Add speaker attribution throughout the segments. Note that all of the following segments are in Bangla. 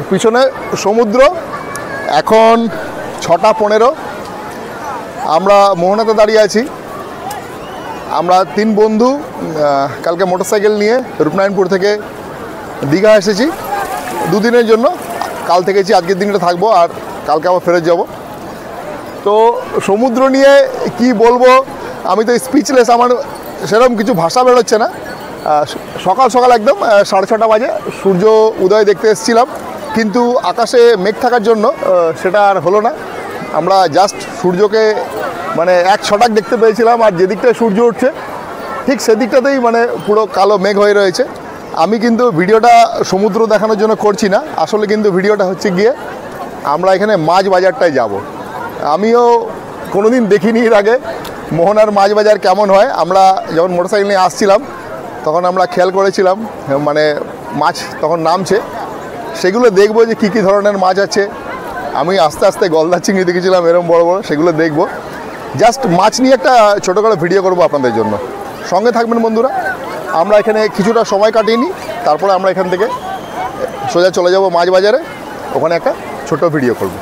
Speaker 1: পিছনে সমুদ্র। এখন 6:15 আমরা মোহনাতে দাঁড়িয়ে আছি। আমরা 3 বন্ধু কালকে মোটরসাইকেল নিয়ে রূপনারায়ণপুর থেকে দীঘা এসেছি 2 দিনের জন্য। কাল থেকেছি, আজকের দিনটা থাকবো আর কালকে আবার ফেরত যাব। তো সমুদ্র নিয়ে কি বলবো, আমি তো স্পিচলেস, আমার সেরকম কিছু ভাষা বেরোচ্ছে না। সকাল সকাল একদম 6:30 বাজে সূর্য উদয় দেখতে এসেছিলাম, কিন্তু আকাশে মেঘ থাকার জন্য সেটা আর হলো না। আমরা জাস্ট সূর্যকে মানে এক ছটাক দেখতে পেয়েছিলাম, আর যেদিকটায় সূর্য উঠছে ঠিক সেদিকটাতেই মানে পুরো কালো মেঘ হয়ে রয়েছে। আমি কিন্তু ভিডিওটা সমুদ্র দেখানোর জন্য করছি না, আসলে কিন্তু ভিডিওটা হচ্ছে গিয়ে আমরা এখানে মাছ বাজারটায় যাব। আমিও কোনোদিন দেখিনি এর আগে মোহনার মাছ বাজার কেমন হয়। আমরা যখন মোটরসাইকেল নিয়ে আসছিলাম তখন আমরা খেয়াল করেছিলাম, মানে মাছ তখন নামছে, সেগুলো দেখবো যে কী কী ধরনের মাছ আছে। আমি আস্তে আস্তে গলদা চিংড়ি দেখেছিলাম এরকম বড় বড়, সেগুলো দেখবো। জাস্ট মাছ নিয়ে একটা ছোটো করে ভিডিও করবো আপনাদের জন্য, সঙ্গে থাকবেন বন্ধুরা। আমরা এখানে কিছুটা সময় কাটিয়ে নিই, তারপরে আমরা এখান থেকে সোজা চলে যাব মাছ বাজারে, ওখানে একটা ছোট ভিডিও করব।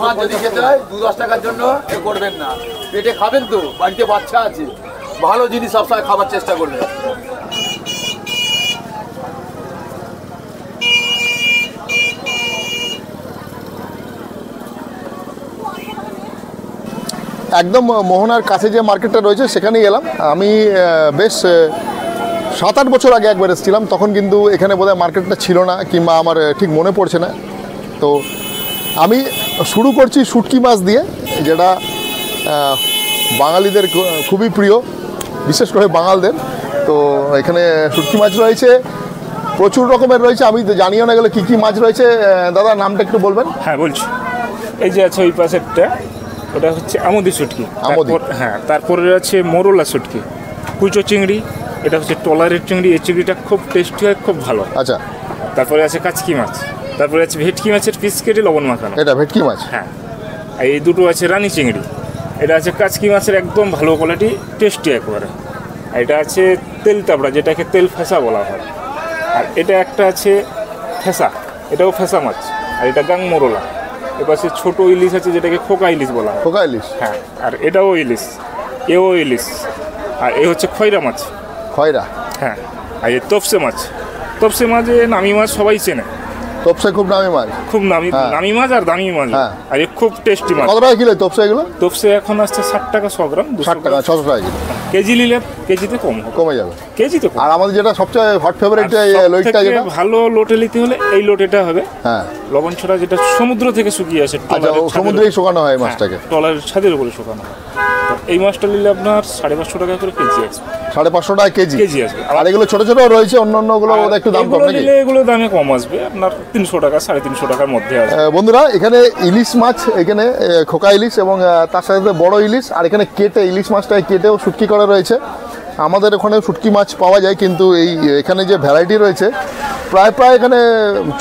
Speaker 2: মাছ যদি খেতে হয় 2-10 টাকার জন্য করবেন না, পেটে খাবেন তো, বাড়িতে বাচ্চা আছে, ভালো জিনিস সবসময় খাবার চেষ্টা করবেন।
Speaker 1: একদম মোহনার কাছে যে মার্কেটটা রয়েছে সেখানেই এলাম। আমি বেশ 7-8 বছর আগে একবার এসেছিলাম, তখন কিন্তু এখানে বোধহয় মার্কেটটা ছিল না, কিংবা আমার ঠিক মনে পড়ছে না। তো আমি শুরু করছি শুটকি মাছ দিয়ে, যেটা বাঙালিদের খুবই প্রিয়, বিশেষ করে বাঙালদের। তো এখানে শুটকি মাছ রয়েছে, প্রচুর রকমের রয়েছে। আমি জানিও না গেলে কী কী মাছ রয়েছে। দাদা নামটা একটু বলবেন?
Speaker 3: হ্যাঁ বলছি, এই যে আছে ওই পাশেরটা, ওটা হচ্ছে আমুদি শুটকি। হ্যাঁ, তারপরে আছে মোরলা শুটকি, কুচো চিংড়ি, এটা হচ্ছে টলারের চিংড়ি। এই চিংড়িটা খুব টেস্টি হয়, খুব ভালো।
Speaker 1: আচ্ছা।
Speaker 3: তারপরে আছে কাচকি মাছ, তারপরে আছে ভেটকি মাছের পিস কেটে লবণ মাখানো,
Speaker 1: এটা ভেটকি মাছ।
Speaker 3: হ্যাঁ, এই দুটো আছে রানী চিংড়ি, এটা আছে কাচকি মাছের একদম ভালো কোয়ালিটি, টেস্টি একবারে। এটা আছে তেল তাবড়া, যেটাকে তেল ফেসা বলা হয়। আর এটা একটা আছে ফেসা, এটাও ফেসা মাছ। আর এটা গাং মোরলা। এপাশে ছোটো ইলিশ আছে, যেটাকে খোকা ইলিশ বলা হয়।
Speaker 1: খোকা ইলিশ,
Speaker 3: হ্যাঁ। আর এটাও ইলিশ, এও ইলিশ। আর এ হচ্ছে খয়রা মাছ।
Speaker 1: খয়রা,
Speaker 3: হ্যাঁ। আর এই তপসে মাছ, তপসে মাছে নামি মাছ সবাই চেনে।
Speaker 1: তপসে খুব নামি মাছ,
Speaker 3: খুব নামি মাছ আর দামি মাছ।
Speaker 1: হ্যাঁ।
Speaker 3: আর এ খুব টেস্টি মাছ।
Speaker 1: কত টাকা কিলো তপসে এগুলো?
Speaker 3: তপসে এখন আসছে 60 টাকা 100 গ্রাম,
Speaker 1: 60 টাকা 600 টাকা কিলো।
Speaker 3: কেজি নিলে কেজিতে কমে যাবে, কেজিতে কম।
Speaker 1: আর আমাদের যেটা সবচেয়ে হট ফেভারিট লইটটা, যেটা
Speaker 3: ভালো লোটে নিতে হলে এই লোটেটা হবে।
Speaker 1: হ্যাঁ,
Speaker 3: লবণ ছড়া, যেটা সমুদ্র থেকে শুকিয়ে আসে।
Speaker 1: আচ্ছা, সমুদ্রেই শুকানো হয় মাছটাকে?
Speaker 3: টলারের ছাদের উপরে শুকানো হয়। এই মাছটা নিলে আপনার 550 টাকা করে কেজি আসবে।
Speaker 1: 550 টাকা কেজি
Speaker 3: আসবে।
Speaker 1: আর এগুলো ছোট ছোট রয়েছে, অন্যান্যগুলো একটু দাম কম নাকি?
Speaker 3: এগুলো দামে কম আসবে, আপনার 300 টাকা 350 টাকার মধ্যে আসবে।
Speaker 1: বন্ধুরা, এখানে ইলিশ মাছ, এখানে খোকা ইলিশ এবং তার সাথে বড় ইলিশ, আর এখানে কেটে ইলিশ মাছটাকে কেটেও শুটকি করা রয়েছে। আমাদের ওখানে শুটকি মাছ পাওয়া যায়, কিন্তু এখানে যে ভ্যারাইটি রয়েছে, প্রায় এখানে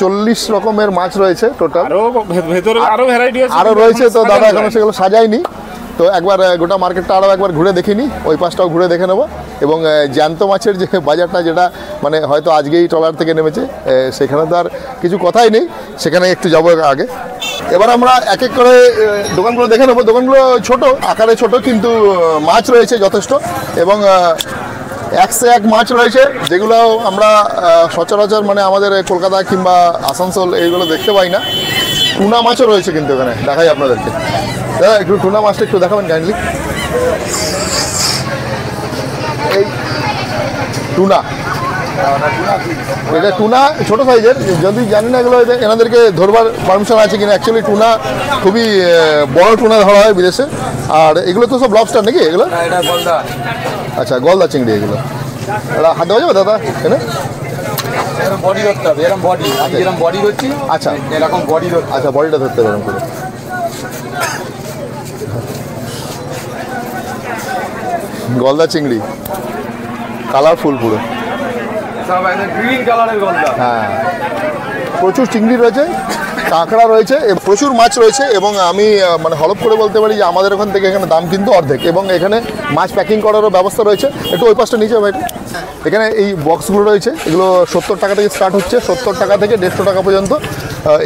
Speaker 1: 40 রকমের মাছ রয়েছে টোটাল।
Speaker 3: ভেতরে আরও ভ্যারাইটি আছে,
Speaker 1: আরও রয়েছে। তো দাদা এখনো সেগুলো সাজায়নি, তো একবার গোটা মার্কেটটা আরও একবার ঘুরে দেখিনি, ওই পাশটাও ঘুরে দেখে নেবো। এবং জ্যান্ত মাছের যে বাজারটা, যেটা মানে হয়তো আজকেই ট্রলার থেকে নেমেছে, সেখানে তো আর কিছু কথাই নেই, সেখানে একটু যাবো আগে। এবার আমরা এক এক করে দোকানগুলো দেখে নেবো। দোকানগুলো ছোট আকারে, ছোট, কিন্তু মাছ রয়েছে যথেষ্ট, এবং 101 মাছ রয়েছে, যেগুলো আমরা সচরাচর মানে আমাদের কলকাতা কিংবা আসানসোল এইগুলো দেখতে পাই না। টুনা মাছও রয়েছে কিন্তু এখানে, দেখাই আপনাদেরকে। দাদা একটু টুনা মাছটা একটু দেখাবেন কাইন্ডলি। টুনা, এটা টুনা ছোটো সাইজের, যদি জানি না এগুলো এনাদেরকে ধরবার পারমিশন আছে কিনা। অ্যাকচুয়ালি টুনা খুবই বড় টুনা ধরা হয় বিদেশে, আর এগুলো তো সব লবস্টার নাকি এগুলো? আচ্ছা, গলদা চিংড়ি এগুলো। এটা হাত দেওয়া যাবে দাদা এখানে?
Speaker 2: বডি ধরতে হবে, এরকম বডি, আমি যেরকম বডি ধরছি,
Speaker 1: আচ্ছা
Speaker 2: এরকম বডি ধরতে।
Speaker 1: আচ্ছা, বডিটা ধরতে পারেন করে। গলদা চিংড়ি কালারফুল পুরো,
Speaker 2: সব একদম গ্রিন কালারের গলদা।
Speaker 1: হ্যাঁ, প্রচুর চিংড়ি রয়েছে, কাঁকড়া রয়েছে, প্রচুর মাছ রয়েছে। এবং আমি মানে হলপ করে বলতে পারি যে আমাদের ওখান থেকে এখানে দাম কিন্তু অর্ধেক, এবং এখানে মাছ প্যাকিং করারও ব্যবস্থা রয়েছে। একটু ওই পাশটা নিচে ভাই, এখানে এই বক্সগুলো রয়েছে, এগুলো 70 টাকা থেকে স্টার্ট হচ্ছে, 70 টাকা থেকে 150 টাকা পর্যন্ত।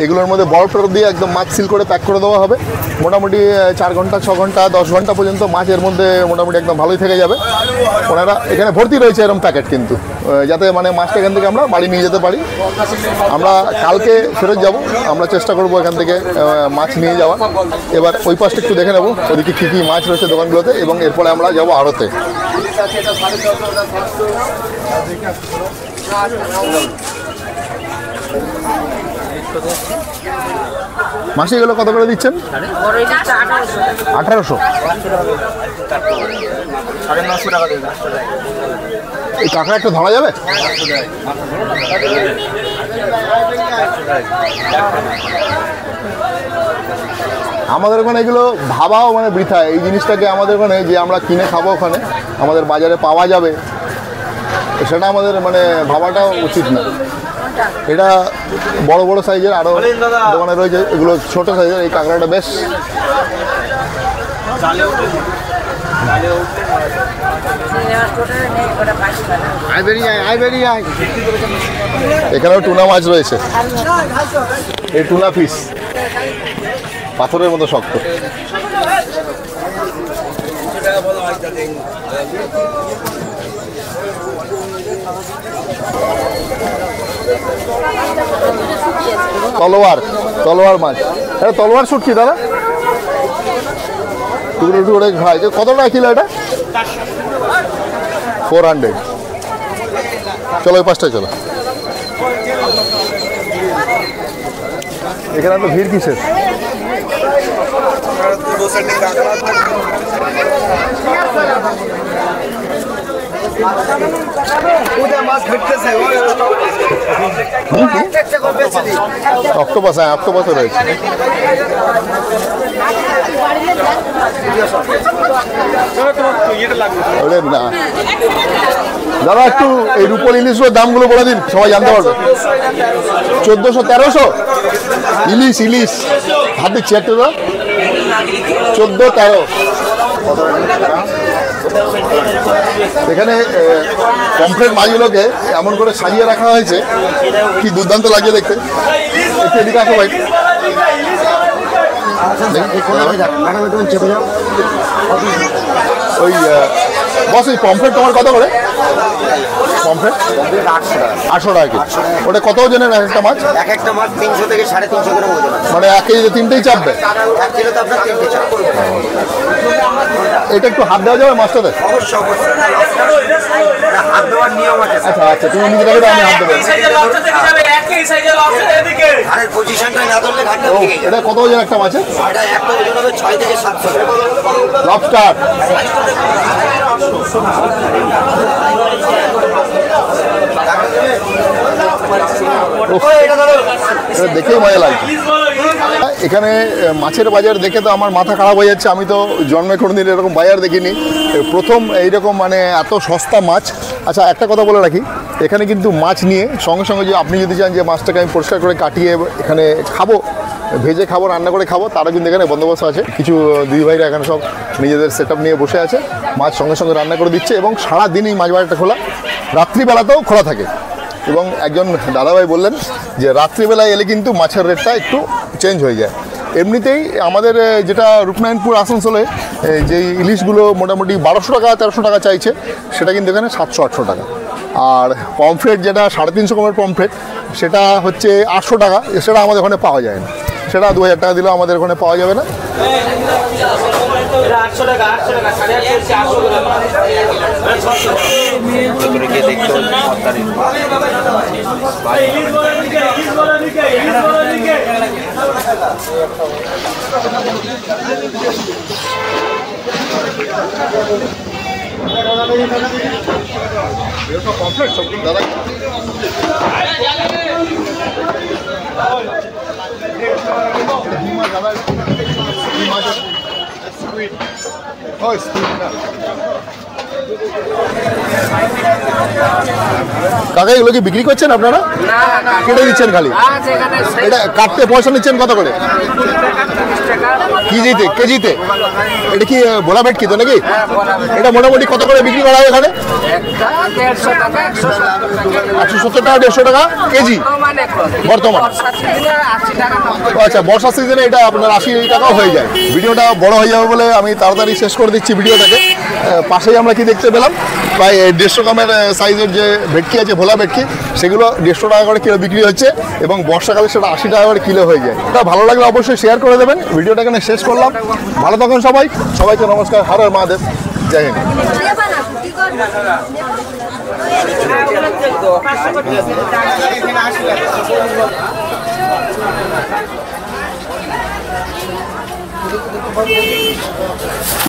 Speaker 1: এগুলোর মধ্যে বরফ টরফ দিয়ে একদম মাছ সিল করে প্যাক করে দেওয়া হবে। মোটামুটি 4 ঘন্টা 6 ঘন্টা 10 ঘন্টা পর্যন্ত মাছ এর মধ্যে মোটামুটি একদম ভালোই থেকে যাবে। ওনারা এখানে ভর্তি রয়েছে এরকম প্যাকেট, কিন্তু যাতে মানে মাছটা এখান থেকে আমরা বাড়ি নিয়ে যেতে পারি। আমরা কালকে ফেরত যাব, আমরা চেষ্টা করবো এখান থেকে মাছ নিয়ে যাওয়া। এবার ওই পাশটা একটু দেখে নেবো ওদিকে কী কী মাছ রয়েছে দোকানগুলোতে, এবং এরপরে আমরা যাবো আড়তে। মাসে এগুলো কত করে দিচ্ছেন? 1800। এই কাঁকড়া একটু ধরা যাবে? আমাদের ওখানে এগুলো ভাবাও মানে বৃথা। এই জিনিসটাকে আমাদের ওখানে যে আমরা কিনে খাবো, ওখানে আমাদের বাজারে পাওয়া যাবে, সেটা আমাদের মানে ভাবাটাও উচিত না। এটা বড় বড় সাইজের, আরও দোকানে রয়েছে এগুলো ছোট সাইজের। এই কাঁকড়াটা বেশ এখানেও টুনা মাছ রয়েছে, এই টুনা ফিশ পাথরের মতো শক্ত। তলোয়ার মাছ, এটা তলোয়ার শুটকি দাদা, টুকরো টুকরো খায়। কত টাকা কিলো এটা? 400। চলো ওই পাশটায় চলো। এখানে তো ভিড় কিসের? অক্টোপাস, হ্যাঁ অক্টোপাসও রয়েছে। না দাদা, একটু এই রূপোর ইলিশের দামগুলো বলে দিন, সবাই জানতে পারবে। 1400 1300 ইলিশ হাত দিচ্ছি একটা দাদা, 14-13। এখানে পমফ্রেট মাছগুলোকে এমন করে সাজিয়ে রাখা হয়েছে, কি দুর্দান্ত লাগে দেখতে। একটু এদিকে আসো ভাই। ওই বস, ওই পমফ্রেট তোমার কত করে? পমফ্রেট 800 টাকা কেজি। ওটা কত ওজনের এক একটা মাছ?
Speaker 4: এক একটা মাছ 300 থেকে 350 গ্রাম ওজন।
Speaker 1: মানে 1 কেজিতে 3টেই চাপবে?
Speaker 4: 1 কিলোতে আপনার 3টে চাপবে।
Speaker 1: এটা একটু হাত দেওয়া যাবে মাছটাতে?
Speaker 4: অবশ্যই অবশ্যই হাত দেওয়ার নিয়ম আছে।
Speaker 1: আচ্ছা আচ্ছা, তুমি নিজে দেখো, আমি হাত দেবো।
Speaker 4: ঘাড়ের পজিশনটা না ধরলে ঘাটটা
Speaker 1: ও,
Speaker 4: ভেঙে যাবে।
Speaker 1: এটা কত ওজন একটা মাছের?
Speaker 4: এটা একটা ওজন হবে 6 থেকে 700 গ্রাম।
Speaker 1: লবস্টার দেখেই মজা লাগছে। এখানে মাছের বাজার দেখে তো আমার মাথা খারাপ হয়ে যাচ্ছে। আমি তো জন্মে কোনোদিন এরকম বাজার দেখিনি, প্রথম এইরকম মানে এত সস্তা মাছ। আচ্ছা, একটা কথা বলে রাখি, এখানে কিন্তু মাছ নিয়ে সঙ্গে সঙ্গে যে আপনি যদি চান যে মাছটাকে আমি পরিষ্কার করে কাটিয়ে এখানে খাবো, ভেজে খাবো, রান্না করে খাবো, তারা কিন্তু এখানে বন্দোবস্ত আছে। কিছু দিদিভাইরা এখানে সব নিজেদের সেট আপ নিয়ে বসে আছে, মাছ সঙ্গে সঙ্গে রান্না করে দিচ্ছে, এবং সারাদিনই মাছ বাজারটা খোলা, রাত্রিবেলাতেও খোলা থাকে। এবং একজন দাদাভাই বললেন যে রাত্রিবেলায় এলে কিন্তু মাছের রেটটা একটু চেঞ্জ হয়ে যায়। এমনিতেই আমাদের যেটা রূপনারায়ণপুর আসানসোলে যে ইলিশগুলো মোটামুটি 1200 টাকা 1300 টাকা চাইছে, সেটা কিন্তু এখানে 700-800 টাকা। আর পমফ্রেট যেটা 350 গ্রামের পমফ্রেট, সেটা হচ্ছে 800 টাকা। সেটা আমাদের ওখানে পাওয়া যায় না, সেটা 2000 টাকা দিলেও আমাদের ওখানে পাওয়া যাবে না।
Speaker 4: ভেতরে গিয়ে দেখতে হচ্ছে সরকারি
Speaker 1: দাদা কাকা এগুলো কি বিক্রি করছেন আপনারা? কেটে দিচ্ছেন খালি? এটা কাটতে পয়সা নিচ্ছেন কত করে? কেজিতে? এটা কি ভোলা ভেটকি তো নাকি? এটা মোটামুটি কত করে বিক্রি করা হয় এখানে? 170 টাকা 150 টাকা কেজি বর্তমান। আচ্ছা, বর্ষার সিজনে এটা আপনার 80 টাকাও হয়ে যায়। ভিডিওটা বড় হয়ে যাবে বলে আমি তাড়াতাড়ি শেষ করে দিচ্ছি ভিডিওটাকে। পাশেই আমরা কি দেখতে পেলাম, প্রায় 150 গ্রামের সাইজের যে ভেটকি আছে, ভোলা ভেটকি, সেগুলো 150 টাকা করে কিলো বিক্রি হচ্ছে এবং বর্ষাকালে সেটা 80 টাকা করে কিলো হয়ে যায়। এটা ভালো লাগলে অবশ্যই শেয়ার করে দেবেন। ভিডিওটা এখানে শেষ করলাম। ভালো থাকুন সবাইকে নমস্কার। হর হর মহাদেব, জয় হিন্দ।